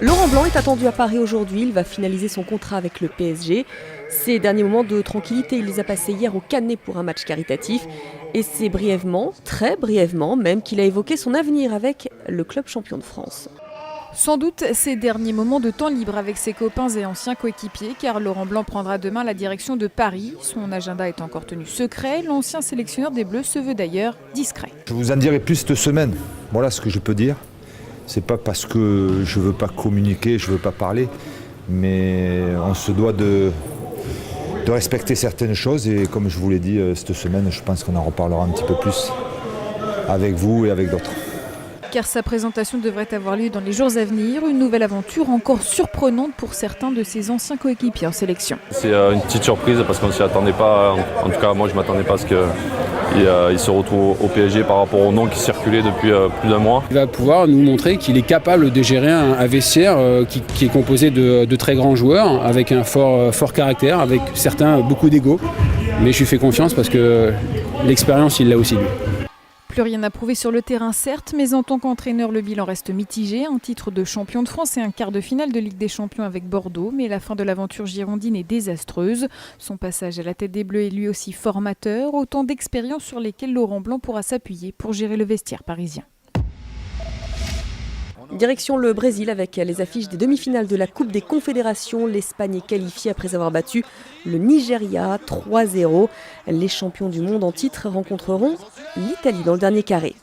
Laurent Blanc est attendu à Paris aujourd'hui, il va finaliser son contrat avec le PSG. Ses derniers moments de tranquillité, il les a passés hier au Canet pour un match caritatif. Et c'est brièvement, très brièvement même, qu'il a évoqué son avenir avec le club champion de France. Sans doute ses derniers moments de temps libre avec ses copains et anciens coéquipiers, car Laurent Blanc prendra demain la direction de Paris. Son agenda est encore tenu secret. L'ancien sélectionneur des Bleus se veut d'ailleurs discret. Je vous en dirai plus cette semaine. Voilà ce que je peux dire. C'est pas parce que je veux pas communiquer, je veux pas parler, mais on se doit de respecter certaines choses et comme je vous l'ai dit cette semaine, je pense qu'on en reparlera un petit peu plus avec vous et avec d'autres. Car sa présentation devrait avoir lieu dans les jours à venir. Une nouvelle aventure encore surprenante pour certains de ses anciens coéquipiers en sélection. C'est une petite surprise parce qu'on ne s'y attendait pas. En tout cas, moi, je ne m'attendais pas à ce qu'il se retrouve au PSG par rapport au nom qui circulait depuis plus d'un mois. Il va pouvoir nous montrer qu'il est capable de gérer un vestiaire qui est composé de très grands joueurs, avec un fort caractère, avec certains beaucoup d'ego. Mais je lui fais confiance parce que l'expérience, il l'a aussi lui. Plus rien à prouver sur le terrain, certes, mais en tant qu'entraîneur, le bilan reste mitigé. Un titre de champion de France et un quart de finale de Ligue des Champions avec Bordeaux. Mais la fin de l'aventure girondine est désastreuse. Son passage à la tête des Bleus est lui aussi formateur. Autant d'expériences sur lesquelles Laurent Blanc pourra s'appuyer pour gérer le vestiaire parisien. Direction le Brésil avec les affiches des demi-finales de la Coupe des Confédérations. L'Espagne est qualifiée après avoir battu le Nigeria 3-0. Les champions du monde en titre rencontreront l'Italie dans le dernier carré.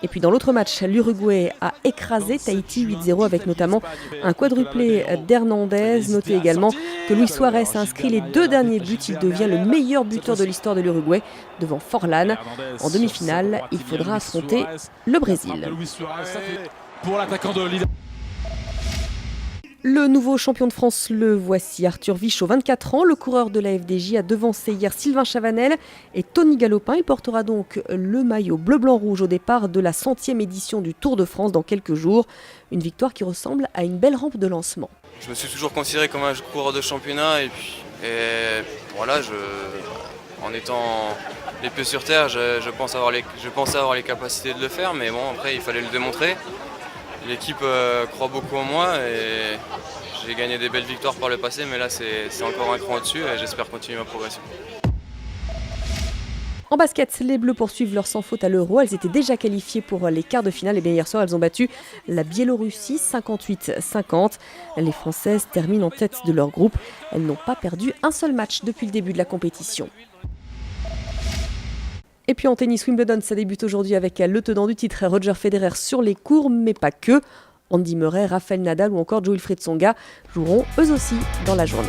Et puis dans l'autre match, l'Uruguay a écrasé Tahiti 8-0 avec notamment un quadruplé d'Hernandez. Notez également que Luis Suarez a inscrit les 2 derniers buts. Il devient le meilleur buteur de l'histoire de l'Uruguay devant Forlán. En demi-finale, il faudra affronter le Brésil. Pour l'attaquant de Lille. Le nouveau champion de France, le voici, Arthur Vichot, 24 ans. Le coureur de la FDJ a devancé hier Sylvain Chavanel et Tony Galopin. Il portera donc le maillot bleu-blanc-rouge au départ de la 100e édition du Tour de France dans quelques jours. Une victoire qui ressemble à une belle rampe de lancement. Je me suis toujours considéré comme un coureur de championnat et voilà, en étant les pieds sur terre, je pense avoir les capacités de le faire, mais bon, après il fallait le démontrer. L'équipe croit beaucoup en moi et j'ai gagné des belles victoires par le passé, mais là c'est encore un cran au-dessus et j'espère continuer ma progression. En basket, les Bleus poursuivent leur sans faute à l'Euro. Elles étaient déjà qualifiées pour les quarts de finale et bien hier soir, elles ont battu la Biélorussie 58-50. Les Françaises terminent en tête de leur groupe. Elles n'ont pas perdu un seul match depuis le début de la compétition. Et puis en tennis, Wimbledon, ça débute aujourd'hui avec le tenant du titre, Roger Federer, sur les courts, mais pas que. Andy Murray, Rafael Nadal ou encore Joe-Wilfried Tsonga joueront eux aussi dans la journée.